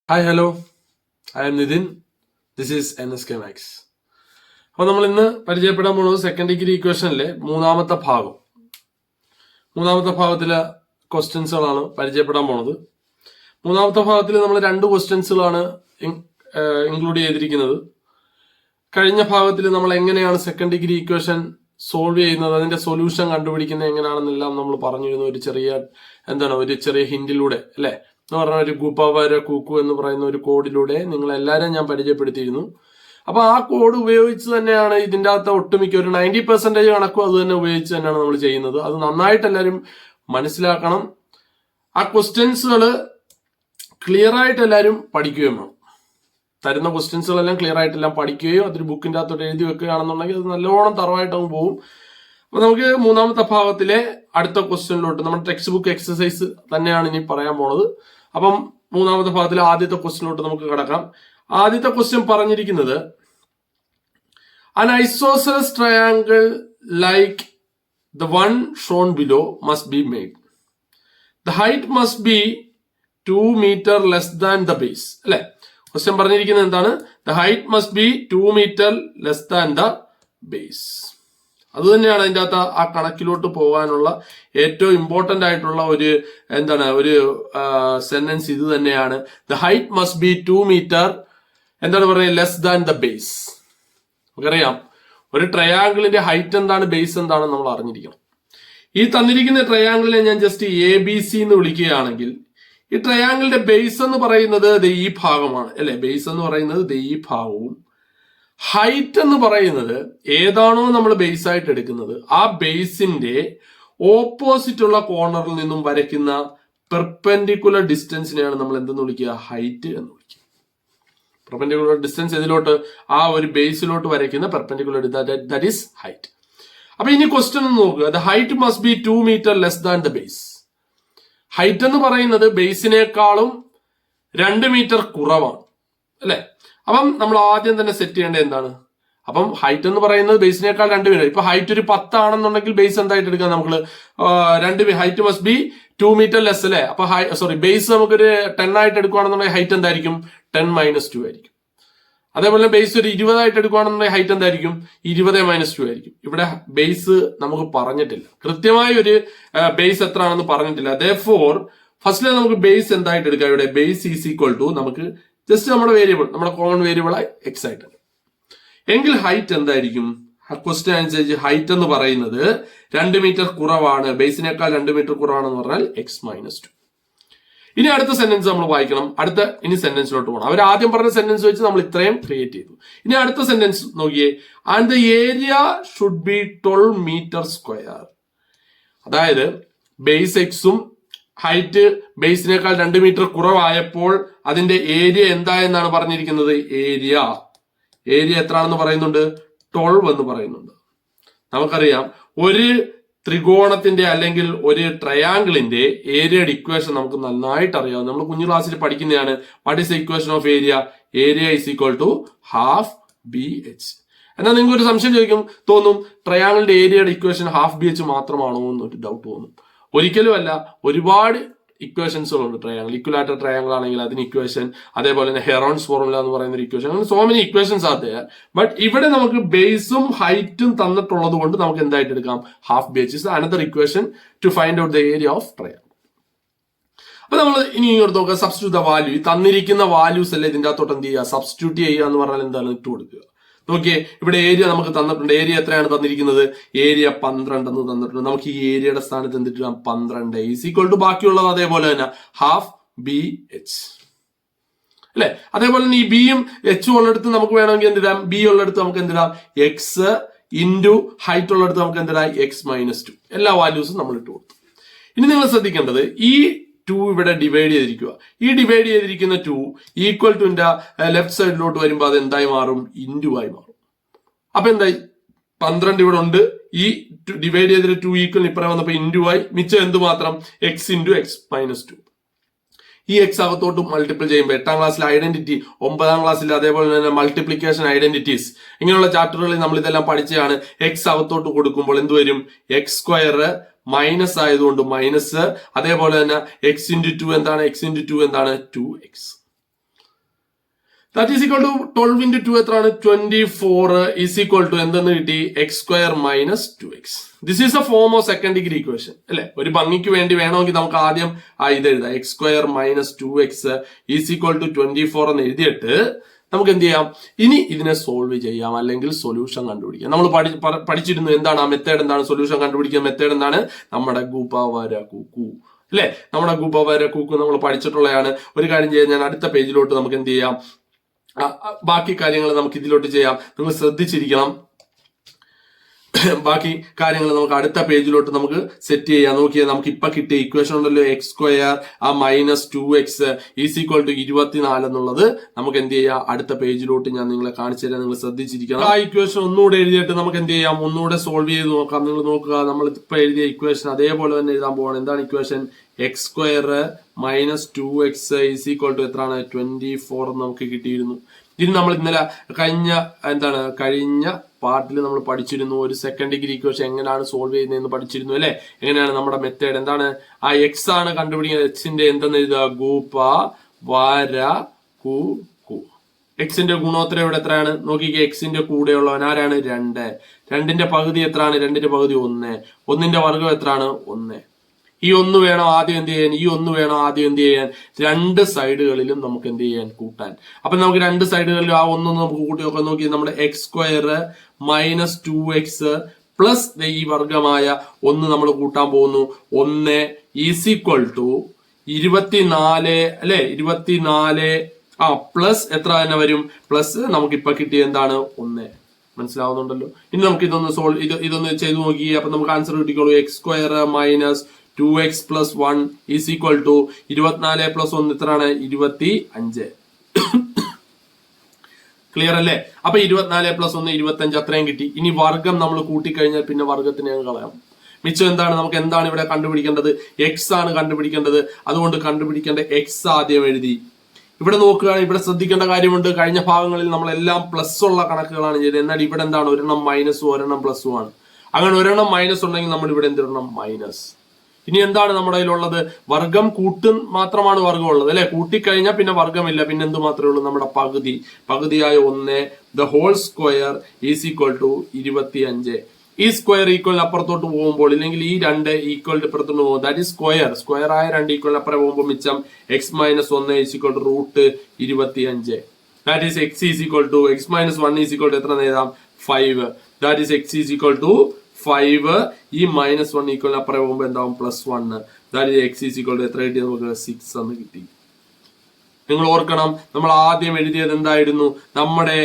Hi hello, I am Nithin. This is NSK Max. അപ്പോൾ നമ്മൾ ഇന്ന് പരിചയപ്പെടാൻ പോകുന്നത് സെക്കൻഡ് ഡിഗ്രി ഇക്വേഷനിലെ മൂന്നാമത്തെ ഭാഗത്തിലെ ക്വസ്റ്റ്യൻസുകളാണ് പരിചയപ്പെടാൻ പോകുന്നത്. മൂന്നാമത്തെ ഭാഗത്തിൽ നമ്മൾ 2 ക്വസ്റ്റ്യൻസുകളാണ് ഇൻക്ലൂഡ് ചെയ്തിരിക്കുന്നത്. കഴിഞ്ഞ ഭാഗത്തിൽ നമ്മൾ എങ്ങനെയാണ് സെക്കൻഡ് ഡിഗ്രി ഇക്വേഷൻ സോൾവ് ചെയ്യുന്നത്, അതിന്റെ സൊല്യൂഷൻ കണ്ടുപിടിക്കുന്നത് എങ്ങനെയാണെന്നെല്ലാം നമ്മൾ പറഞ്ഞിരുന്നു. ഒരു ചെറിയ ഹിന്റിലൂടെ അല്ലേ എന്ന് പറഞ്ഞ ഒരു ഗുപ്പവര കൂക്കു എന്ന് പറയുന്ന ഒരു കോഡിലൂടെ നിങ്ങളെല്ലാവരും ഞാൻ പരിചയപ്പെടുത്തിയിരുന്നു. അപ്പൊ ആ കോഡ് ഉപയോഗിച്ച് തന്നെയാണ് ഇതിൻ്റെ അകത്ത് ഒട്ടുമിക്ക ഒരു 90% കണക്കും അത് തന്നെ ഉപയോഗിച്ച് തന്നെയാണ് നമ്മൾ ചെയ്യുന്നത്. അത് നന്നായിട്ട് എല്ലാവരും മനസ്സിലാക്കണം. ആ ക്വസ്റ്റ്യൻസുകൾ ക്ലിയർ ആയിട്ട് എല്ലാവരും പഠിക്കുകയും വേണം. തരുന്ന ക്വസ്റ്റ്യൻസുകളെല്ലാം ക്ലിയർ ആയിട്ടെല്ലാം പഠിക്കുകയോ അതൊരു ബുക്കിൻ്റെ അകത്തോട്ട് എഴുതി വെക്കുകയാണെന്നുണ്ടെങ്കിൽ അത് നല്ലോണം തറവായിട്ട് അങ്ങ് പോകും. അപ്പൊ നമുക്ക് മൂന്നാമത്തെ ഭാഗത്തിലെ അടുത്ത ക്വസ്റ്റ്യനിലോട്ട് നമ്മുടെ ടെക്സ്റ്റ് ബുക്ക് എക്സസൈസ് തന്നെയാണ് ഇനി പറയാൻ പോണത്. അപ്പം മൂന്നാമത്തെ ഭാഗത്തിലെ ആദ്യത്തെ ക്വസ്റ്റ്യനിലോട്ട് നമുക്ക് കിടക്കാം. ആദ്യത്തെ ക്വസ്റ്റ്യൻ പറഞ്ഞിരിക്കുന്നത് an isosceles triangle like the one shown below must be made. The height must be 2 meter less than the base. അല്ലെ, ക്വസ്റ്റ്യൻ പറഞ്ഞിരിക്കുന്നത് എന്താണ്? The height must be 2 meter less than the base. അത് തന്നെയാണ് അതിൻ്റെ അകത്ത് ആ കണക്കിലോട്ട് പോകാനുള്ള ഏറ്റവും ഇമ്പോർട്ടൻ്റ് ആയിട്ടുള്ള ഒരു സെന്റൻസ് ഇത് തന്നെയാണ്. The height must be 2 meter less than the base. നമുക്കറിയാം ഒരു ട്രയാങ്കിളിന്റെ ഹൈറ്റ് എന്താണ്, ബേസ് എന്താണെന്ന് നമ്മൾ അറിഞ്ഞിരിക്കണം. ഈ തന്നിരിക്കുന്ന ട്രയാങ്കിളിനെ ഞാൻ ജസ്റ്റ് ABC എന്ന് വിളിക്കുകയാണെങ്കിൽ ഈ ട്രയാങ്കിളിന്റെ ബേസ് എന്ന് പറയുന്നത് ഈ ഭാഗമാണ് അല്ലെ. ബേസ് എന്ന് പറയുന്നത് ഈ ഭാഗവും ഹൈറ്റ് എന്ന് പറയുന്നത് ഏതാണോ നമ്മൾ ബേസ് ആയിട്ട് എടുക്കുന്നത് ആ ബേസിന്റെ ഓപ്പോസിറ്റ് ഉള്ള കോർണറിൽ നിന്നും വരയ്ക്കുന്ന പെർപെൻഡിക്കുലർ ഡിസ്റ്റൻസിനെയാണ് നമ്മൾ എന്തെന്ന് വിളിക്കുക? ഹൈറ്റ് എന്ന് വിളിക്കുക. പെർപെൻഡിക്കുലർ ഡിസ്റ്റൻസ് ഇതിലോട്ട് ആ ഒരു ബേസിലോട്ട് വരയ്ക്കുന്ന പെർപെൻഡിക്കുലർ ദാറ്റ് ഈസ് ഹൈറ്റ്. അപ്പൊ ഇനി ക്വസ്റ്റ്യൻ ഒന്ന് നോക്കുക. The height must be 2 meter less than the base. Height എന്ന് പറയുന്നത് ബേസിനേക്കാളും 2 meter കുറവാണ് അല്ലെ. അപ്പം നമ്മൾ ആദ്യം തന്നെ സെറ്റ് ചെയ്യേണ്ടത് എന്താണ്? അപ്പം ഹൈറ്റ് എന്ന് പറയുന്നത് ബേസിനേക്കാൾ 2 meter. ഇപ്പൊ ഹൈറ്റ് ഒരു 10 ആണെന്നുണ്ടെങ്കിൽ ബേസ് എന്തായിട്ട് എടുക്കാം? നമുക്ക് height must be 2 meter less അല്ലെ. അപ്പൊ ബേസ് നമുക്കൊരു 10 ആയിട്ട് എടുക്കുകയാണെന്നുണ്ടെങ്കിൽ ഹൈറ്റ് എന്തായിരിക്കും? 10 - 2 ആയിരിക്കും. അതേപോലെ ബേസ് ഒരു 20 ആയിട്ട് എടുക്കുകയാണെന്നുണ്ടെങ്കിൽ ഹൈറ്റ് എന്തായിരിക്കും? 20 - 2 ആയിരിക്കും. ഇവിടെ ബേസ് നമുക്ക് പറഞ്ഞിട്ടില്ല, കൃത്യമായ ഒരു ബേസ് എത്ര ആണെന്ന് പറഞ്ഞിട്ടില്ല. Therefore ഫസ്റ്റിലെ നമുക്ക് ബേസ് എന്തായിട്ട് എടുക്കാം? ഇവിടെ ബേസ് ഈസ് ഈക്വൽ ടു നമുക്ക് ജസ്റ്റ് നമ്മുടെ കോമൺ വേരിയബിൾ ആയി എക്സ് ആയിട്ട്. എങ്കിൽ ഹൈറ്റ് എന്തായിരിക്കും? ക്വസ്റ്റ്യൻ അനുസരിച്ച് ഹൈറ്റ് എന്ന് പറയുന്നത് 2 meter കുറവാണ്, ബേസിനേക്കാൾ 2 meter കുറവാണെന്ന് പറഞ്ഞാൽ x - 2. ഇനി അടുത്ത സെന്റൻസ് നമ്മൾ വായിക്കണം. ഇനി സെന്റൻസിലോട്ട് പോകണം. അവർ ആദ്യം പറഞ്ഞ സെന്റൻസ് വെച്ച് നമ്മൾ ഇത്രയും ക്രിയേറ്റ് ചെയ്തു. ഇനി അടുത്ത സെന്റൻസ് നോക്കിയേ. And the area should be 12 meter square. അതായത് ബേസ് എക്സും ഹൈറ്റ് ബേസിനേക്കാൾ 2 meter കുറവായപ്പോൾ അതിന്റെ ഏരിയ എന്തായെന്നാണ് പറഞ്ഞിരിക്കുന്നത്? ഏരിയ എത്രയാണെന്ന് പറയുന്നുണ്ട്? 12 എന്ന് പറയുന്നുണ്ട്. നമുക്കറിയാം ഒരു ത്രികോണത്തിന്റെ അല്ലെങ്കിൽ ഒരു ട്രയാങ്കിളിന്റെ ഏരിയയുടെ ഇക്വേഷൻ നമുക്ക് നന്നായിട്ട് അറിയാം. നമ്മൾ കുഞ്ഞു ക്ലാസ്സിൽ പഠിക്കുന്നതാണ്. What is the equation of area? Area is equal to ½ BH. എന്നാൽ നിങ്ങൾക്ക് ഒരു സംശയം തോന്നും, ട്രയാങ്കിളിന്റെ ഏരിയയുടെ ഇക്വേഷൻ ½ BH മാത്രമാണോ എന്നൊരു ഡൗട്ട് തോന്നും. ഒരിക്കലും അല്ല, ഒരുപാട് ഇക്വേഷൻസുകളുണ്ട് ട്രയാങ്കിൾ. ഇക്വലാറ്റർ ട്രയാങ്കിൾ ആണെങ്കിൽ അതിന് ഇക്വേഷൻ, അതേപോലെ തന്നെ ഹെറോൺസ് ഫോർമുല എന്ന് പറയുന്ന ഒരു ഇക്വേഷൻ, അങ്ങനെ so many equations are there. But ഇവിടെ നമുക്ക് ബേസും ഹൈറ്റും തന്നിട്ടുള്ളത് കൊണ്ട് നമുക്ക് എന്തായിട്ട് എടുക്കാം? ½ BH is another equation two find out the area of triangle. അപ്പൊ നമ്മൾ ഇനി ഇങ്ങോട്ട് നോക്കുക. Substitute the value. തന്നിരിക്കുന്ന വാല്യൂസ് അല്ലേ ഇതിന്റെ അകത്തോട്ട് എന്ത് ചെയ്യുക? സബ്സ്റ്റിറ്റ്യൂട്ട് ചെയ്യുക എന്ന് പറഞ്ഞാൽ എന്താണ്? ഇട്ട് കൊടുക്കുക. നോക്കിയേ, ഇവിടെ ഏരിയ നമുക്ക് തന്നിട്ടുണ്ട്. ഏരിയ എത്രയാണ് തന്നിരിക്കുന്നത്? ഏരിയ 12 എന്ന് തന്നിട്ടുണ്ട്. നമുക്ക് ഈ ഏരിയയുടെ സ്ഥാനത്ത് എന്തിട്ടാം? 12 ഈസ് ഈക്വൽ ടു ബാക്കിയുള്ളത് അതേപോലെ തന്നെ ½ BH അല്ലെ. അതേപോലെ തന്നെ ഈ ബിയും എച്ചും ഉള്ളിടത്ത് നമുക്ക് വേണമെങ്കിൽ എന്തിടാം? ബി ഉള്ളിടത്ത് നമുക്ക് എന്തിടാം? എക്സ് ഇൻറ്റു ഹൈറ്റ് ഉള്ളിടത്ത് നമുക്ക് എന്തിടാം? x - 2. എല്ലാ വാല്യൂസും നമ്മൾ ഇട്ട് കൊടുത്തു. ഇനി നിങ്ങൾ ശ്രദ്ധിക്കേണ്ടത് ഈ 2 ഇവിടെ ഡിവൈഡ് ചെയ്തിരിക്കുക. ഈ ഡിവൈഡ് ചെയ്തിരിക്കുന്ന 2 ഈക്വൽ ടുന്റെ ലെഫ്റ്റ് സൈഡിലോട്ട് വരുമ്പോൾ അത് എന്തായി മാറും? ഇൻറ്റു ആയി മാറും. അപ്പൊ എന്തായി? 12 ഇവിടെ ഉണ്ട്. ഈ ഡിവൈഡ് ചെയ്തിട്ട് 2 ഈക്വൽ ഇപ്പറ വന്നപ്പോ ഇൻറ്റു ആയി. മിച്ചം എന്ത് മാത്രം? x × x - 2. ഈ എക്സ് അകത്തോട്ട് മൾട്ടിപ്പിൾ ചെയ്യുമ്പോൾ 8ാം ക്ലാസ്സിലെ ഐഡന്റിറ്റി, 9ാം ക്ലാസ്സിൽ അതേപോലെ തന്നെ മൾട്ടിപ്ലിക്കേഷൻ ഐഡന്റിറ്റീസ്, ഇങ്ങനെയുള്ള ചാപ്റ്ററുകളിൽ നമ്മൾ ഇതെല്ലാം പഠിച്ചതാണ്. എക്സ് അകത്തോട്ട് കൊടുക്കുമ്പോൾ എന്ത് വരും? x² മൈനസ് ആയതുകൊണ്ട് മൈനസ്, അതേപോലെ തന്നെ x × 2 എന്താണ്? x × 2 എന്താണ്? 2x. That is equal to 12 into 2 എത്രയാണ് 24 ഈസ് ഈക്വൽ ടു എന്തെന്ന് കിട്ടി x square minus 2x. This is A form of second degree equation അല്ലെ. ഒരു ഭംഗിക്ക് വേണ്ടി വേണമെങ്കിൽ നമുക്ക് ആദ്യം ഇത് എഴുതാം. x square minus 2x is equal to 24 എന്ന് എഴുതിയിട്ട് നമുക്ക് എന്ത് ചെയ്യാം, ഇനി ഇതിനെ സോൾവ് ചെയ്യാം, അല്ലെങ്കിൽ സൊല്യൂഷൻ കണ്ടുപിടിക്കാം. നമ്മൾ പഠിച്ചിരുന്നു എന്താണ് ആ മെത്തേഡ്, എന്താണ് സൊല്യൂഷൻ കണ്ടുപിടിക്കുന്ന മെത്തേഡ്, എന്താണ് നമ്മുടെ ഗുപവര കുക്കു അല്ലെ. നമ്മുടെ ഗുപവര കുക്കു നമ്മൾ പഠിച്ചിട്ടുള്ളതാണ്. ഒരു കാര്യം ചെയ്യാം, ഞാൻ അടുത്ത പേജിലോട്ട് നമുക്ക് എന്ത് ചെയ്യാം, ബാക്കി കാര്യങ്ങൾ നമുക്ക് ഇതിലോട്ട് ചെയ്യാം. നിങ്ങൾ ശ്രദ്ധിച്ചിരിക്കണം. ബാക്കി കാര്യങ്ങൾ നമുക്ക് അടുത്ത പേജിലോട്ട് നമുക്ക് സെറ്റ് ചെയ്യാം. നോക്കിയാൽ നമുക്ക് ഇപ്പൊ കിട്ടിയ ഇക്വേഷൻ ഉണ്ടല്ലോ, x square minus 2x is equal to 24 എന്നുള്ളത് നമുക്ക് എന്ത് ചെയ്യാം, അടുത്ത പേജിലോട്ട് ഞാൻ നിങ്ങളെ കാണിച്ചു തരാം. നിങ്ങൾ ശ്രദ്ധിച്ചിരിക്കണം. ആ ഇക്വേഷൻ ഒന്നുകൂടെ എഴുതിയിട്ട് നമുക്ക് എന്ത് ചെയ്യാം, ഒന്നുകൂടെ സോൾവ് ചെയ്ത് നോക്കാം. നിങ്ങൾ നോക്കുക, നമ്മൾ ഇപ്പൊ എഴുതിയ ഇക്വേഷൻ അതേപോലെ തന്നെ എഴുതാൻ പോവാണ്. എന്താണ് equation, x square minus 2x is equal to എത്രയാണ് 24 നമുക്ക് കിട്ടിയിരുന്നു. ഇത് നമ്മൾ ഇന്നലെ കഴിഞ്ഞ പാർട്ടിൽ നമ്മൾ പഠിച്ചിരുന്നു. ഒരു സെക്കൻഡ് ഡിഗ്രി ഇക്വേഷൻ എങ്ങനെയാണ് സോൾവ് ചെയ്യുന്നതെന്ന് പഠിച്ചിരുന്നു അല്ലെ. എങ്ങനെയാണ് നമ്മുടെ മെത്തേഡ്, എന്താണ് ആ എക്സ് ആണ് കണ്ടുപിടിക്കുന്നത്. എക്സിന്റെ എന്തെന്ന് എഴുതുക, ഗൂപ വാര കു കു. എക്സിന്റെ ഗുണോത്തരം ഇവിടെ എത്രയാണ് നോക്കിക്കേ. എക്സിന്റെ കൂടെയുള്ളവൻ ആരാണ്, 2. 2ന്റെ പകുതി എത്രയാണ്, 2ന്റെ പകുതി 1. 1ന്റെ വർഗം എത്രയാണ്, 1. ഈ 1 വേണം ആദ്യം എന്ത് ചെയ്യാൻ, ഈ 1 വേണം ആദ്യം എന്ത് ചെയ്യാൻ, രണ്ട് സൈഡുകളിലും നമുക്ക് എന്ത് ചെയ്യാൻ, കൂട്ടാൻ. അപ്പൊ നമുക്ക് രണ്ട് സൈഡുകളിലും ആ 1 നമുക്ക് കൂട്ടി നോക്കാൻ. നോക്കി, നമ്മുടെ X square minus 2x plus ഈ വർഗമായ 1 നമ്മൾ കൂട്ടാൻ പോകുന്നു. 1 ഈസ് ഈക്വൽ ടു 24 അല്ലെ. 24 പ്ലസ് എത്ര തന്നെ വരും, പ്ലസ് നമുക്ക് ഇപ്പൊ കിട്ടിയ എന്താണ് 1. മനസ്സിലാവുന്നുണ്ടല്ലോ. ഇനി നമുക്ക് ഇതൊന്ന് ചെയ്തു നോക്കി. അപ്പൊ നമുക്ക് ആൻസർ കിട്ടിക്കോളൂ. X square minus 2x plus 1 is equal to 24 plus 1 എത്രയാണ്, 25. ക്ലിയർ അല്ലേ. അപ്പൊ 24 പ്ലസ് 1 25, അത്രയും കിട്ടി. ഇനി വർഗം നമ്മൾ കൂട്ടിക്കഴിഞ്ഞാൽ പിന്നെ വർഗത്തിനെ കളയാം. മിച്ചം എന്താണ്, നമുക്ക് എന്താണ് ഇവിടെ കണ്ടുപിടിക്കേണ്ടത്, എക്സ് ആണ് കണ്ടുപിടിക്കേണ്ടത്. അതുകൊണ്ട് കണ്ടുപിടിക്കേണ്ട എക്സ് ആദ്യം എഴുതി. ഇവിടെ നോക്കുകയാണെങ്കിൽ ഇവിടെ ശ്രദ്ധിക്കേണ്ട കാര്യമുണ്ട്. കഴിഞ്ഞ ഭാഗങ്ങളിൽ നമ്മളെല്ലാം പ്ലസ് ഉള്ള കണക്കുകളാണ് ചെയ്തത്. എന്നാൽ ഇവിടെ എന്താണ്, ഒരെണ്ണം മൈനസും ഒരെണ്ണം പ്ലസും ആണ്. അങ്ങനെ ഒരെണ്ണം മൈനസ് ഉണ്ടെങ്കിൽ നമ്മൾ ഇവിടെ എന്തിടണം, മൈനസ്. ഇനി എന്താണ് നമ്മുടെ കയ്യിലുള്ളത്, വർഗം കൂട്ടും മാത്രമാണ് വർഗം ഉള്ളത് അല്ലെ. കൂട്ടിക്കഴിഞ്ഞാൽ പിന്നെ വർഗമില്ല, പിന്നെ എന്ത് മാത്രമേ ഉള്ളൂ, നമ്മുടെ പകുതിയായ 1 the whole square is equal to 25. ഈ സ്ക്വയർ ഈക്വൽ അപ്പുറത്തോട്ട് പോകുമ്പോൾ, ഇല്ലെങ്കിൽ ഈ 2 ഈക്വൽ ഇപ്പുറത്തോട്ട് പോകും, ദാറ്റ് ഈസ് സ്ക്വയർ ആയ 2 ഈക്വൽ അപ്പുറം പോകുമ്പോൾ മിച്ചം x minus 1 is equal to root 25. That is x is equal to x minus 1 is equal to എത്ര എഴുതാം, 5. That is x is equal to 5. ഈ മൈനസ് 1 ഈക്വൽ അപ്പുറം പോകുമ്പോൾ എന്താവും, plus 1. That is x is equal to എത്ര കിട്ടി, നമുക്ക് 6 എന്ന് കിട്ടി. നിങ്ങൾ ഓർക്കണം, നമ്മൾ ആദ്യം എഴുതിയത് എന്തായിരുന്നു, നമ്മുടെ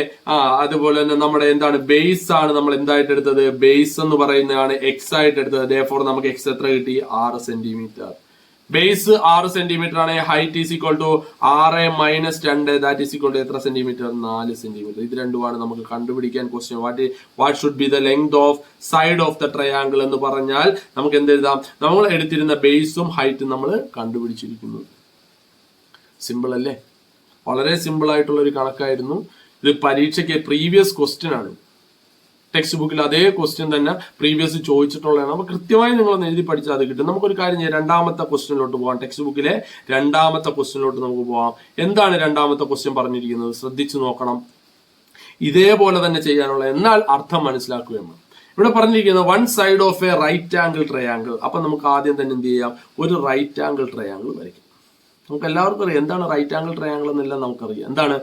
അതുപോലെ തന്നെ നമ്മുടെ എന്താണ് ബേസ് ആണ് നമ്മൾ എന്തായിട്ട് എടുത്തത്, ബേസ് എന്ന് പറയുന്നതാണ് എക്സ് ആയിട്ട് എടുത്തത്. therefore നമുക്ക് എക്സ് എത്ര കിട്ടി, 6 സെന്റിമീറ്റർ. ബേസ് 6 സെന്റിമീറ്റർ ആണ്. Height is equal to 6 minus 2 that is equal to എത്ര സെന്റിമീറ്റർ, 4 സെന്റിമീറ്റർ. ഇത് രണ്ടുമാണ് നമുക്ക് കണ്ടുപിടിക്കാൻ question. What should be the length of side of the triangle എന്ന് പറഞ്ഞാൽ നമുക്ക് എന്ത് എഴുതാം, നമ്മൾ എടുത്തിരുന്ന ബേസും ഹൈറ്റും നമ്മൾ കണ്ടുപിടിച്ചിരിക്കുന്നു. സിമ്പിൾ അല്ലേ, വളരെ സിമ്പിൾ ആയിട്ടുള്ള ഒരു കണക്കായിരുന്നു ഇത്. പരീക്ഷയ്ക്ക് പ്രീവിയസ് ക്വസ്റ്റ്യൻ ആണ്, ടെക്സ്റ്റ് ബുക്കിൽ അതേ ക്വസ്റ്റ്യൻ തന്നെ പ്രീവിയസ് ചോദിച്ചിട്ടുള്ളതാണ്. അപ്പൊ കൃത്യമായി നിങ്ങൾ എഴുതി പഠിച്ചാൽ അത് കിട്ടും. നമുക്കൊരു കാര്യം ചെയ്യാം, രണ്ടാമത്തെ ക്വസ്റ്റ്യനിലോട്ട് പോകാം. ടെക്സ്റ്റ് ബുക്കിലെ രണ്ടാമത്തെ ക്വസ്റ്റ്യനിലോട്ട് നമുക്ക് പോകാം. എന്താണ് രണ്ടാമത്തെ ക്വസ്റ്റ്യൻ പറഞ്ഞിരിക്കുന്നത്, ശ്രദ്ധിച്ചു നോക്കണം. ഇതേപോലെ തന്നെ ചെയ്യാനുള്ള, എന്നാൽ അർത്ഥം മനസ്സിലാക്കുകയാണ്. ഇവിടെ പറഞ്ഞിരിക്കുന്നത് one side of a right angle triangle. അപ്പൊ നമുക്ക് ആദ്യം തന്നെ എന്ത് ചെയ്യാം, ഒരു റൈറ്റ് ആംഗിൾ ട്രയാംഗിൾ വരയ്ക്കാം. നമുക്ക് എല്ലാവർക്കും അറിയാം എന്താണ് റൈറ്റ് ആംഗിൾ ട്രയാംഗിൾ എന്നെല്ലാം നമുക്കറിയാം. എന്താണ്,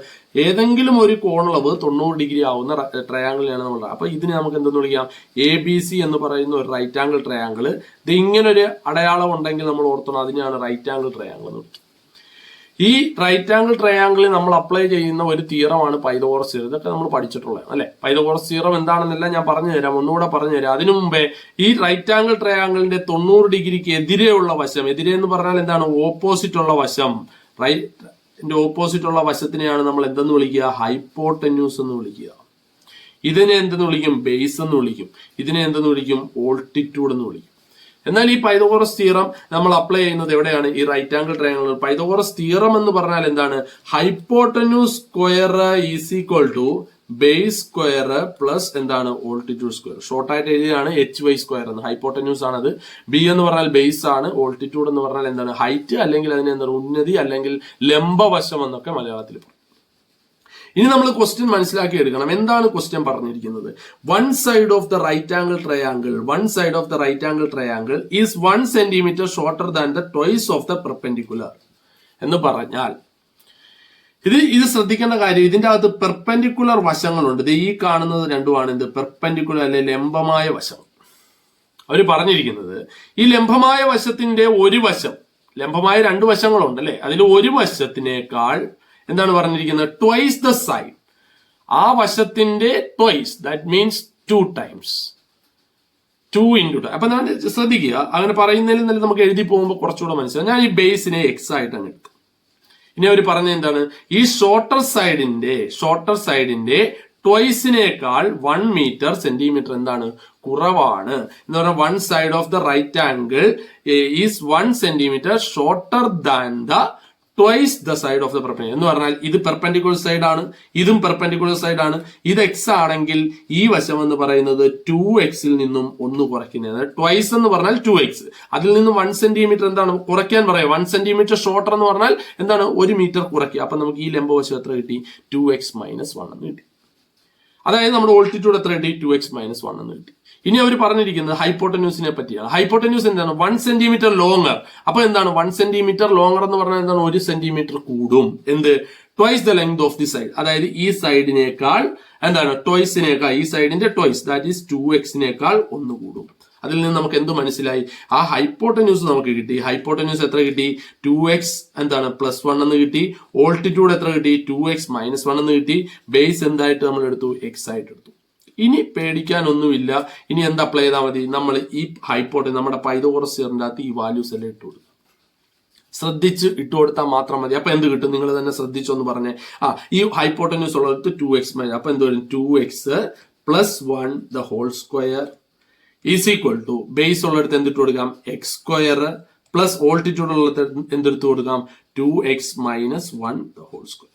ഏതെങ്കിലും ഒരു കോണളവ് 90 ഡിഗ്രി ആവുന്ന ട്രയാംഗിളിനെയാണ് നമ്മൾ. അപ്പൊ ഇതിനെ നമുക്ക് എന്തെന്ന് വിളിക്കാം, ABC എന്ന് പറയുന്ന ഒരു റൈറ്റ് ആംഗിൾ ട്രയാംഗിൾ. ഇത് ഇങ്ങനെ ഒരു അടയാളം ഉണ്ടെങ്കിൽ നമ്മൾ ഓർത്തണം, അതിനെയാണ് റൈറ്റ് ആംഗിൾ ട്രയാംഗിൾ എന്ന് വിളിക്കുക. ഈ റൈറ്റ് ആംഗിൾ ട്രയാംഗിളിൽ നമ്മൾ അപ്ലൈ ചെയ്യുന്ന ഒരു തിയറമാണ് പൈതഗോറസ് തിയറം. ഇതൊക്കെ നമ്മൾ പഠിച്ചിട്ടുള്ളത് അല്ലെ. പൈതഗോറസ് തിയറം എന്താണെന്നെല്ലാം ഞാൻ പറഞ്ഞു തരാം, ഒന്നുകൂടെ പറഞ്ഞു തരാം. അതിനു മുമ്പേ ഈ റൈറ്റ് ആംഗിൾ ട്രയാംഗിളിന്റെ 90 ഡിഗ്രിക്ക് എതിരെയുള്ള വശം, എതിരെ എന്ന് പറഞ്ഞാൽ എന്താണ്, ഓപ്പോസിറ്റ് ഉള്ള വശം, റൈറ്റിന്റെ ഓപ്പോസിറ്റ് ഉള്ള വശത്തിനെയാണ് നമ്മൾ എന്തെന്ന് വിളിക്കുക, ഹൈപ്പോട്ടന്യൂസ് എന്ന് വിളിക്കുക. ഇതിനെ എന്തെന്ന് വിളിക്കും, ബേസ് എന്ന് വിളിക്കും. ഇതിനെ എന്തെന്ന് വിളിക്കും, ഓൾട്ടിറ്റ്യൂഡ് എന്ന് വിളിക്കും. എന്നാൽ ഈ പൈതഗോറസ് തിയറം നമ്മൾ അപ്ലൈ ചെയ്യുന്നത് എവിടെയാണ്, ഈ right angle triangle. Pythagoras theorem എന്ന് പറഞ്ഞാൽ എന്താണ്, hypotenuse square is equal to base square plus എന്താണ്, ഓൾട്ടിറ്റ്യൂഡ് സ്ക്വയർ. ഷോർട്ടായിട്ട് എഴുതിയാണ് HY സ്ക്വയർ എന്ന്. ഹൈപ്പോട്ടന്യൂസ് ആണത്. ബി എന്ന് പറഞ്ഞാൽ ബേസ് ആണ്. ഓൾട്ടിറ്റ്യൂഡ് എന്ന് പറഞ്ഞാൽ എന്താണ്, ഹൈറ്റ് അല്ലെങ്കിൽ അതിന് എന്താണ്, ഉന്നതി അല്ലെങ്കിൽ ലംബവശം എന്നൊക്കെ മലയാളത്തിൽ പറയും. ഇനി നമ്മൾ ക്വസ്റ്റ്യൻ മനസ്സിലാക്കി എടുക്കണം. എന്താണ് ക്വസ്റ്റ്യൻ പറഞ്ഞിരിക്കുന്നത്? One side of the right angle triangle is 1 centimetre shorter than the twice of the perpendicular എന്ന് പറഞ്ഞാൽ ഇത് ശ്രദ്ധിക്കേണ്ട കാര്യം, ഇതിന്റെ അകത്ത് പെർപെൻഡിക്കുലർ വശങ്ങളുണ്ട്. ഇത് ഈ കാണുന്നത് രണ്ടുമാണ് എന്ത് പെർപെൻഡിക്കുലർ അല്ലെ ലംബമായ വശം. അവർ പറഞ്ഞിരിക്കുന്നത് ഈ ലംബമായ വശത്തിന്റെ ഒരു വശം, ലംബമായ രണ്ട് വശങ്ങളുണ്ട് അല്ലെ, അതിൽ ഒരു വശത്തിനേക്കാൾ എന്താണ് പറഞ്ഞിരിക്കുന്നത്? Twice the side. ആ വശത്തിന്റെ twice, that means 2 times 2 into 2. അപ്പൊ ഞാൻ ശ്രദ്ധിക്കുക, അങ്ങനെ പറയുന്നതിൽ തന്നെ നമുക്ക് എഴുതി പോകുമ്പോൾ കുറച്ചുകൂടെ മനസ്സിലാവും. ഞാൻ ഈ ബേസിനെ എക്സ് ആയിട്ട് അങ്ങ് എടുത്തു. ഇനി അവർ പറഞ്ഞ എന്താണ്? ഈ ഷോർട്ടർ സൈഡിന്റെ ട്വൈസിനേക്കാൾ 1 മീറ്റർ സെന്റിമീറ്റർ എന്താണ് കുറവാണ് എന്ന് പറഞ്ഞാൽ 1 side of the right angle is 1 centimetre shorter than the twice the side of the perpendicular എന്ന് പറഞ്ഞാൽ ഇത് പെർപെൻഡിക്കുലർ സൈഡ് ആണ്, ഇതും പെർപെൻഡിക്കുലർ സൈഡ് ആണ്. ഇത് എക്സ് ആണെങ്കിൽ ഈ വശം എന്ന് പറയുന്നത് 2x നിന്നും 1 കുറയ്ക്കുന്നത്. ട്വൈസ് എന്ന് പറഞ്ഞാൽ 2x, അതിൽ നിന്നും 1 സെന്റിമീറ്റർ എന്താണ് കുറയ്ക്കാൻ പറയാം. 1 സെന്റിമീറ്റർ ഷോർട്ടർ എന്ന് പറഞ്ഞാൽ എന്താണ് 1 മീറ്റർ കുറയ്ക്കുക. അപ്പൊ നമുക്ക് ഈ ലംബവശം എത്ര കിട്ടി? 2x - 1 എന്ന് കിട്ടി. അതായത് നമ്മുടെ ഓൾട്ടിറ്റ്യൂഡ് എത്ര കിട്ടി? 2x - 1 എന്ന് കിട്ടി. ഇനി അവർ പറഞ്ഞിരിക്കുന്നത് ഹൈപ്പോട്ടന്യൂസിനെ പറ്റിയാണ്. ഹൈപ്പോട്ടന്യൂസ് എന്താണ്? 1 സെന്റിമീറ്റർ ലോങ്ങർ. അപ്പൊ എന്താണ് 1 സെന്റിമീറ്റർ ലോങ്ങർ എന്ന് പറഞ്ഞാൽ എന്താണ്? 1 സെന്റിമീറ്റർ കൂടും. എന്ത്? Twice the length of the side. അതായത് ഈ സൈഡിനേക്കാൾ എന്താണ് ട്വൈസിനേക്കാൾ, ഈ സൈഡിന്റെ ട്വൈസ് ദാറ്റ് ഈസ് 2x 1 കൂടും. അതിൽ നിന്ന് നമുക്ക് എന്ത് മനസ്സിലായി? ആ ഹൈപ്പോട്ടന്യൂസ് നമുക്ക് കിട്ടി. ഹൈപ്പോട്ടന്യൂസ് എത്ര കിട്ടി? 2x എന്താണ് +1 എന്ന് കിട്ടി. ഓൾട്ടിറ്റ്യൂഡ് എത്ര കിട്ടി? 2x - 1 എന്ന് കിട്ടി. ബേസ് എന്തായിട്ട് നമ്മൾ എടുത്തു? x ആയിട്ട് എടുത്തു. ഇനി പേടിക്കാനൊന്നുമില്ല. ഇനി എന്ത് അപ്ലൈ ചെയ്താൽ മതി? നമ്മൾ ഈ ഹൈപ്പോട്ടന്യൂസ് നമ്മുടെ പൈതഗോറസ് തിയറിന്റെ അകത്ത് ഈ വാല്യൂസ് എല്ലാം ഇട്ട് കൊടുക്കും. ശ്രദ്ധിച്ച് ഇട്ട് കൊടുത്താൽ മാത്രം മതി. അപ്പൊ എന്ത് കിട്ടും? നിങ്ങൾ തന്നെ ശ്രദ്ധിച്ചൊന്ന് പറഞ്ഞേ. ഈ ഹൈപ്പോട്ടന്യൂസ് ഉള്ളത് 2x - അപ്പൊ എന്ത് വരും? 2x + 1 the whole square is equal to base ഉള്ളിടത്ത് എന്തിട്ട് കൊടുക്കാം? x² പ്ലസ് ഓൾട്ടിറ്റ്യൂഡ് ഉള്ളത് എന്തെടുത്ത് കൊടുക്കാം? 2x - 1 the whole square.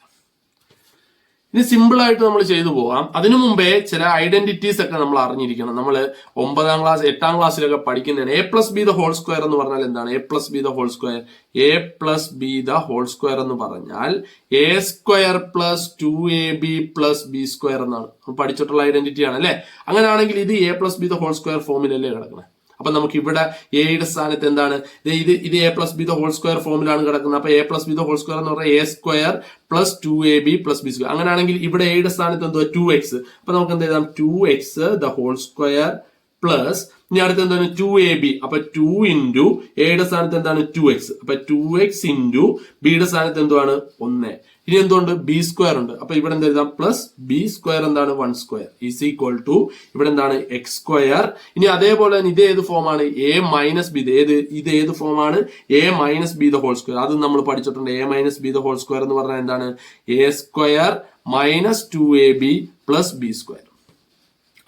ഇനി സിമ്പിൾ ആയിട്ട് നമ്മൾ ചെയ്തു പോകാം. അതിനു മുമ്പേ ചില ഐഡന്റിറ്റീസ് ഒക്കെ നമ്മൾ അറിഞ്ഞിരിക്കണം. നമ്മൾ 9ാം ക്ലാസ് 8ാം ക്ലാസ്സിലൊക്കെ പഠിക്കുന്നതാണ്. a+b ദ ഹോൾ സ്ക്വയർ എന്ന് പറഞ്ഞാൽ എന്താണ്? a+b the whole square, a+b the whole square എന്ന് പറഞ്ഞാൽ a² + 2ab + b² എന്നാണ് പഠിച്ചിട്ടുള്ള ഐഡന്റിറ്റി ആണ് അല്ലെ. അങ്ങനെയാണെങ്കിൽ ഇത് a+b ദ ഹോൾ സ്ക്വയർ ഫോമിലല്ലേ കിടക്കുന്നത്. അപ്പൊ നമുക്ക് ഇവിടെ എയുടെ സ്ഥാനത്ത് എന്താണ്? ഇത് a+b ദ ഹോൾ സ്ക്വയർ ഫോമിലാണ് കിടക്കുന്നത്. അപ്പൊ a+b ദ ഹോൾ സ്ക്വയർ എന്ന് പറഞ്ഞാൽ a² + 2ab + b². അങ്ങനെയാണെങ്കിൽ ഇവിടെ എയുടെ സ്ഥാനത്ത് എന്തുവാ? 2x. അപ്പൊ നമുക്ക് എന്ത് എഴുതാം? 2x the whole square plus ഇനി അടുത്ത് എന്താണ്? 2ab. അപ്പൊ 2 ഇൻറ്റു എയുടെ സ്ഥാനത്ത് എന്താണ്? 2x. അപ്പൊ 2x ഇൻറ്റു ബിയുടെ സ്ഥാനത്ത് എന്തുവാണ്? 1. ഇനി എന്തുകൊണ്ട്? b² ഉണ്ട്. അപ്പൊ ഇവിടെ എന്ത് എഴുതാം? പ്ലസ് b² എന്താണ്? 1² ഈസ് ഈക്വൽ ടു ഇവിടെ എന്താണ്? x². ഇനി അതേപോലെ തന്നെ ഇത് ഏത് ഫോമാണ്? a - b. ഇത് ഏത് ഫോമാണ്? a - b the whole square. അത് നമ്മൾ പഠിച്ചിട്ടുണ്ട്. a - b the whole square എന്ന് പറഞ്ഞാൽ എന്താണ്? a² - 2ab + b².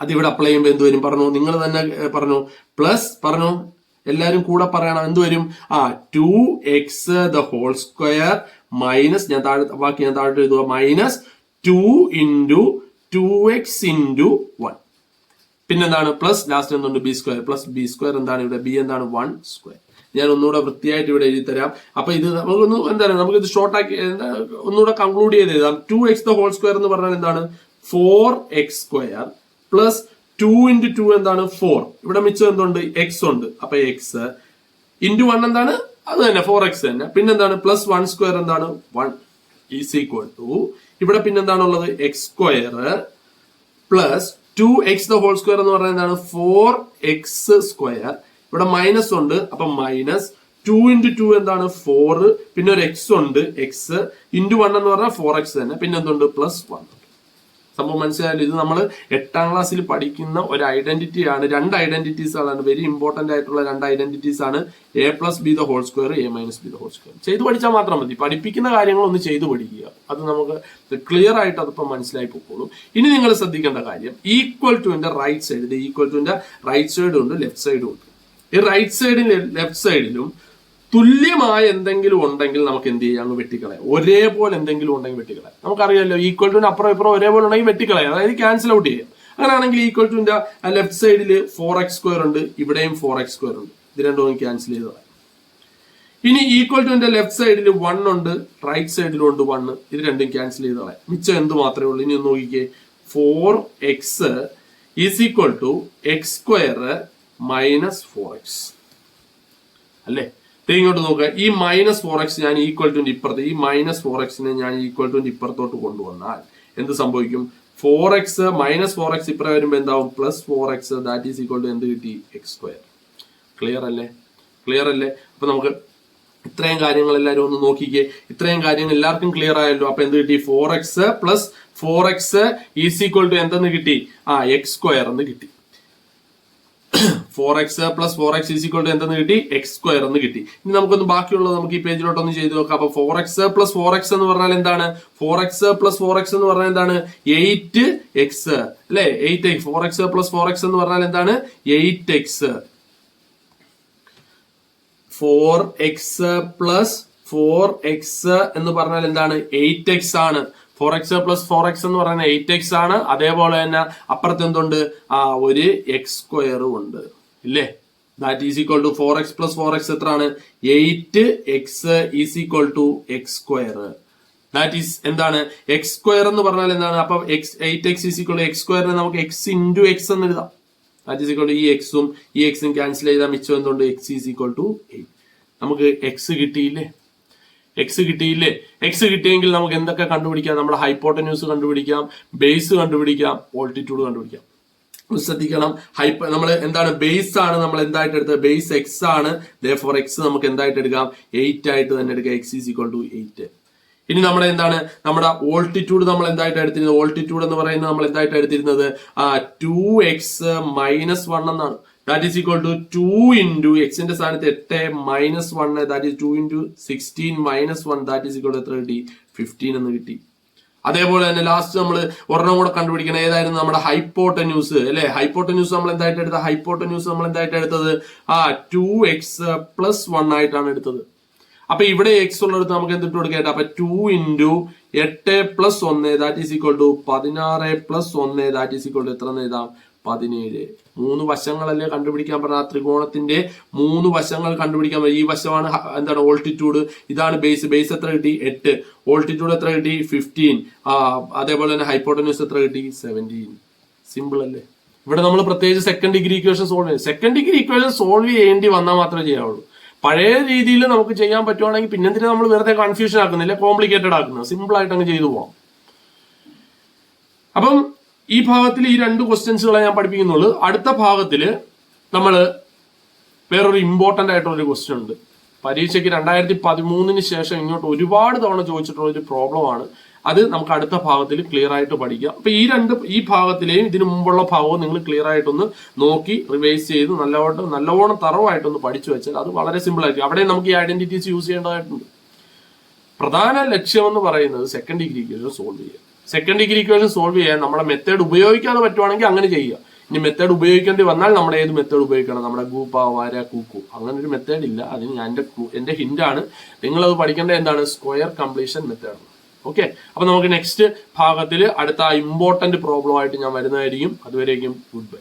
അത് ഇവിടെ അപ്ലൈ ചെയ്യുമ്പോൾ എന്ത് വരും? പറഞ്ഞു, നിങ്ങൾ തന്നെ പറഞ്ഞു. പ്ലസ് പറഞ്ഞു, എല്ലാരും കൂടെ പറയണം. എന്ത് വരും? 2x the whole square minus ഞാൻ താഴോട്ട് എഴുതുക -2 ഇൻറ്റു 2x ഇൻറ്റു 1. പിന്നെന്താണ്? പ്ലസ് ലാസ്റ്റ് എന്തുണ്ട്? b² പ്ലസ് b² എന്താണ് ഇവിടെ? b എന്താണ്? 1². ഞാൻ ഒന്നുകൂടെ വൃത്തിയായിട്ട് ഇവിടെ എഴുതി തരാം. അപ്പൊ ഇത് നമുക്കൊന്ന് എന്താണ് നമുക്കിത് ഷോർട്ടാക്കി ഒന്നുകൂടെ കൺക്ലൂഡ് ചെയ്ത് എഴുതാം. 2x ദ ഹോൾ സ്ക്വയർ എന്ന് പറഞ്ഞാൽ എന്താണ്? 4x² പ്ലസ് 2 ഇൻറ്റു 2 എന്താണ്? 4. ഇവിടെ മിച്ചം എന്തുണ്ട്? x ഉണ്ട്. അപ്പൊ x ഇൻറ്റു 1 എന്താണ്? അത് തന്നെ 4x തന്നെ. പിന്നെന്താണ്? പ്ലസ് 1² എന്താണ്? 1 ഈസ് ഈക്വൽ ടു ഇവിടെ പിന്നെന്താണുള്ളത്? x² plus 2x the whole square എന്ന് പറഞ്ഞാൽ എന്താണ്? 4x². ഇവിടെ മൈനസ് ഉണ്ട്. അപ്പൊ -2 ഇൻറ്റു 2 എന്താണ്? 4. പിന്നെ ഒരു x ഉണ്ട്. x ഇൻറ്റു 1 എന്ന് പറഞ്ഞാൽ 4x തന്നെ. പിന്നെ എന്തുണ്ട്? പ്ലസ് 1. സംഭവം മനസ്സിലായാലും ഇത് നമ്മൾ 8ാം ക്ലാസ്സിൽ പഠിക്കുന്ന ഒരു ഐഡന്റിറ്റി ആണ്. 2 ഐഡന്റിറ്റീസ് ആണ്, വെരി ഇമ്പോർട്ടന്റ് ആയിട്ടുള്ള 2 ഐഡന്റിറ്റീസ് ആണ്. a+b the whole square, a - b the whole square. ചെയ്ത് പഠിച്ചാൽ മാത്രം മതി. പഠിപ്പിക്കുന്ന കാര്യങ്ങൾ ഒന്ന് ചെയ്തു പഠിക്കുക. അത് നമുക്ക് ക്ലിയർ ആയിട്ട് അതിപ്പോ മനസ്സിലായി പോയിക്കോളും. ഇനി നിങ്ങൾ ശ്രദ്ധിക്കേണ്ട കാര്യം, ഈക്വൽ ടുവിന്റെ റൈറ്റ് സൈഡ്, ഇത് ഈക്വൽ ടുവിന്റെ റൈറ്റ് സൈഡും ഉണ്ട് ലെഫ്റ്റ് സൈഡും ഉണ്ട്. ഈ റൈറ്റ് സൈഡിലും ലെഫ്റ്റ് സൈഡിലും തുല്യമായ എന്തെങ്കിലും ഉണ്ടെങ്കിൽ നമുക്ക് എന്ത് ചെയ്യാം? അങ്ങ് വെട്ടിക്കളയാം. ഒരേപോലെ എന്തെങ്കിലും ഉണ്ടെങ്കിൽ വെട്ടിക്കളയാം. നമുക്കറിയാലോ ഈക്വൽ ടുവിന് അപ്പുറം ഇപ്പുറം ഒരേപോലെ ഉണ്ടെങ്കിൽ വെട്ടിക്കളയാം, അതായത് ക്യാൻസൽ ഔട്ട് ചെയ്യാം. അങ്ങനെയാണെങ്കിൽ ഈക്വൽ ടുവിന്റെ ലെഫ്റ്റ് സൈഡിൽ 4x² ഉണ്ട്, ഇവിടെയും 4x² ഉണ്ട്. ഇത് രണ്ടും ക്യാൻസൽ ചെയ്തതാണ്. ഇനി ഈക്വൽ ടു ലെഫ്റ്റ് സൈഡിൽ 1 ഉണ്ട്, റൈറ്റ് സൈഡിലും ഉണ്ട് 1. ഇത് രണ്ടും ക്യാൻസൽ ചെയ്ത് കളയാം. മിച്ചം എന്ത് മാത്രമേ ഉള്ളൂ? ഇനി ഒന്ന് നോക്കിക്കേ. 4x is equal to x square minus 4x അല്ലേ? ഇങ്ങോട്ട് നോക്കുക. ഈ -4x ഞാൻ ഈക്വൽ ടു ഇപ്പുറത്ത്, ഈ -4x ഞാൻ ഈക്വൽ ടു ഇപ്പുറത്തോട്ട് കൊണ്ടുവന്നാൽ എന്ത് സംഭവിക്കും? 4x -4x ഇപ്പുറം വരുമ്പോ എന്താവും? +4x that is equal to എന്ത് കിട്ടി? X square. ക്ലിയർ അല്ലേ? ക്ലിയർ അല്ലേ? അപ്പൊ നമുക്ക് ഇത്രയും കാര്യങ്ങൾ എല്ലാവരും ഒന്ന് നോക്കിക്കേ. ഇത്രയും കാര്യങ്ങൾ എല്ലാവർക്കും ക്ലിയർ ആയല്ലോ. അപ്പൊ എന്ത് കിട്ടി? 4x + 4x is equal to എന്തെന്ന് കിട്ടി? എക്സ് സ്ക്വയർ എന്ന് കിട്ടി. 4x + 4x is equal to എന്തെന്ന് കിട്ടി? എക്സ് സ്ക്വയർ എന്ന് കിട്ടി. ഇനി നമുക്കൊന്ന് ബാക്കിയുള്ളത് നമുക്ക് ഈ പേജിലോട്ടൊന്ന് ചെയ്ത് നോക്കാം. അപ്പൊ 4x + 4x എന്ന് പറഞ്ഞാൽ എന്താണ്? 4x + 4x എന്ന് പറഞ്ഞാൽ എന്താണ്? 8x അല്ലെ? 8x. 4x + 4x എന്ന് പറഞ്ഞാൽ എന്താണ്? 8x. 4x + 4x എന്ന് പറഞ്ഞാൽ എന്താണ്? 8x ആണ്. 4x + 4x എന്ന് പറയുന്നത് 8x ആണ്. അതേപോലെ തന്നെ അപ്പുറത്ത് എന്തുണ്ട്? ഒരു എക്സ് സ്ക്വയറും ഉണ്ട് ഇല്ലേ? That is equal to 4x + 4x എത്രയാണ്? 8x is equal to x square. That is എന്താണ്? എക്സ് സ്ക്വയർ എന്ന് പറഞ്ഞാൽ എന്താണ്? അപ്പൊ 8x is equal to x സ്ക്വയറിനെ നമുക്ക് x × x എന്ന് എഴുതാം. ദാറ്റ് ഈസ് ഈക്വൽ ടു ഈ എക്സും ഈ എക്സും ക്യാൻസൽ ചെയ്താൽ മിച്ചം എന്തുണ്ട്? x is equal to 8. നമുക്ക് എക്സ് കിട്ടിയില്ലേ? എക്സ് കിട്ടിയെങ്കിൽ നമുക്ക് എന്തൊക്കെ കണ്ടുപിടിക്കാം? നമ്മുടെ ഹൈപ്പോട്ടന്യൂസ് കണ്ടുപിടിക്കാം, ബേസ് കണ്ടുപിടിക്കാം, ഓൾട്ടിറ്റ്യൂഡ് കണ്ടുപിടിക്കാം. ശ്രദ്ധിക്കണം. നമ്മൾ എന്താണ്? ബേസ് ആണ് നമ്മൾ എന്തായിട്ട് എടുത്തത്? ബേസ് എക്സ് ആണ്. therefore x നമുക്ക് എന്തായിട്ട് എടുക്കാം? 8 ആയിട്ട് തന്നെ എടുക്കാം. x is equal to 8. ഇനി നമ്മുടെ എന്താണ്? നമ്മുടെ ഓൾട്ടിറ്റ്യൂഡ് നമ്മൾ എന്തായിട്ട് എടുത്തിരുന്നത്? ഓൾട്ടിറ്റ്യൂഡ് എന്ന് പറയുന്നത് നമ്മൾ എന്തായിട്ട് എടുത്തിരുന്നത്? 2x - 1 എന്നാണ്. ദാറ്റ് ഈസ് ഈക്വൽ ടു 2 × എക്സിന്റെ സ്ഥാനത്ത് 8 - 1 that is 2 × 16 - 1 that is equal to എത്ര കിട്ടി? 15 എന്ന് കിട്ടി. അതേപോലെ തന്നെ ലാസ്റ്റ് നമ്മൾ ഒരെണ്ണം കൂടെ കണ്ടുപിടിക്കണം. ഏതായിരുന്നു? നമ്മുടെ ഹൈപ്പോട്ടന്യൂസ് അല്ലെ? ഹൈപ്പോട്ടന്യൂസ് നമ്മൾ എന്തായിട്ട് എടുത്തത്? ഹൈപ്പോട്ടന്യൂസ് നമ്മൾ എന്തായിട്ട് എടുത്തത്? 2x + 1 ആയിട്ടാണ് എടുത്തത്. അപ്പൊ ഇവിടെ എക്സ് ഉള്ളിടത്ത് നമുക്ക് എന്തിട്ട് കൊടുക്കേണ്ട? അപ്പൊ 2 × 8 + 1 that is equal to 16 + 1 that is equal to എത്ര എന്ന് എഴുതാം? 17. 3 വശങ്ങളല്ലേ കണ്ടുപിടിക്കാൻ പറഞ്ഞ? ആ ത്രികോണത്തിന്റെ 3 വശങ്ങൾ കണ്ടുപിടിക്കാൻ. ഈ വശമാണ് എന്താണ്? ഓൾട്ടിറ്റ്യൂഡ്. ഇതാണ് ബേസ്. ബേസ് എത്ര കിട്ടി? 8. ഓൾട്ടിറ്റ്യൂഡ് എത്ര കിട്ടി? 15. അതേപോലെ തന്നെ ഹൈപ്പോട്ടന്യൂസ് എത്ര കിട്ടി? 17. സിമ്പിൾ അല്ലേ? ഇവിടെ നമ്മൾ പ്രത്യേകിച്ച് സെക്കൻഡ് ഡിഗ്രി ഇക്വേഷൻ സോൾവ് ചെയ്യും. സെക്കൻഡ് ഡിഗ്രി ഇക്വേഷൻ സോൾവ് ചെയ്യേണ്ടി വന്നാൽ മാത്രമേ ചെയ്യാവുള്ളൂ. പഴയ രീതിയിൽ നമുക്ക് ചെയ്യാൻ പറ്റുവാണെങ്കിൽ പിന്നെന്തിനാ നമ്മൾ വെറുതെ കൺഫ്യൂഷൻ ആക്കുന്നില്ല, കോംപ്ലിക്കേറ്റഡ് ആക്കുന്നത്? സിമ്പിൾ ആയിട്ട് അങ്ങ് ചെയ്തു പോവാം. അപ്പം ഈ ഭാഗത്തിൽ ഈ 2 ക്വസ്റ്റ്യൻസുകളെ ഞാൻ പഠിപ്പിക്കുന്നുള്ളൂ. അടുത്ത ഭാഗത്തിൽ നമ്മൾ വേറൊരു ഇമ്പോർട്ടന്റ് ആയിട്ടുള്ള ഒരു ക്വസ്റ്റ്യൻ ഉണ്ട്. പരീക്ഷയ്ക്ക് 2013 ശേഷം ഇങ്ങോട്ട് ഒരുപാട് തവണ ചോദിച്ചിട്ടുള്ള ഒരു പ്രോബ്ലം ആണ്. അത് നമുക്ക് അടുത്ത ഭാഗത്തിൽ ക്ലിയർ ആയിട്ട് പഠിക്കാം. അപ്പൊ ഈ ഭാഗത്തിലെയും ഇതിനു മുമ്പുള്ള ഭാഗവും നിങ്ങൾ ക്ലിയർ ആയിട്ടൊന്ന് നോക്കി റിവൈസ് ചെയ്ത് നല്ലവണ്ണം തറവായിട്ടൊന്ന് പഠിച്ചു വെച്ചാൽ അത് വളരെ സിമ്പിൾ ആയിരിക്കും. അവിടെ നമുക്ക് ഈ ഐഡന്റിറ്റീസ് യൂസ് ചെയ്യേണ്ടതായിട്ടുണ്ട്. പ്രധാന ലക്ഷ്യം എന്ന് പറയുന്നത് സെക്കൻഡ് ഡിഗ്രി ഇക്വേഷൻ സോൾവ് ചെയ്യുക. സെക്കൻഡ് ഡിഗ്രി ഇക്വേഷൻ സോൾവ് ചെയ്യാൻ നമ്മുടെ മെത്തേഡ് ഉപയോഗിക്കാതെ പറ്റുവാണെങ്കിൽ അങ്ങനെ ചെയ്യുക. ഇനി മെത്തേഡ് ഉപയോഗിക്കേണ്ടി വന്നാൽ നമ്മൾ ഏത് മെത്തേഡ് ഉപയോഗിക്കണം? നമ്മുടെ ഗൂപ്പ, വാര, കൂക്കു, അങ്ങനെ ഒരു മെത്തേഡ് ഇല്ല. അതിന് എന്റെ ഹിന്റാണ്. നിങ്ങളത് പഠിക്കേണ്ടത് എന്താണ്? Square completion method. ഓക്കെ, അപ്പൊ നമുക്ക് നെക്സ്റ്റ് ഭാഗത്തിൽ അടുത്ത ഇമ്പോർട്ടന്റ് പ്രോബ്ലം ആയിട്ട് ഞാൻ വരുന്നതായിരിക്കും. അതുവരേക്കും ഗുഡ് ബൈ.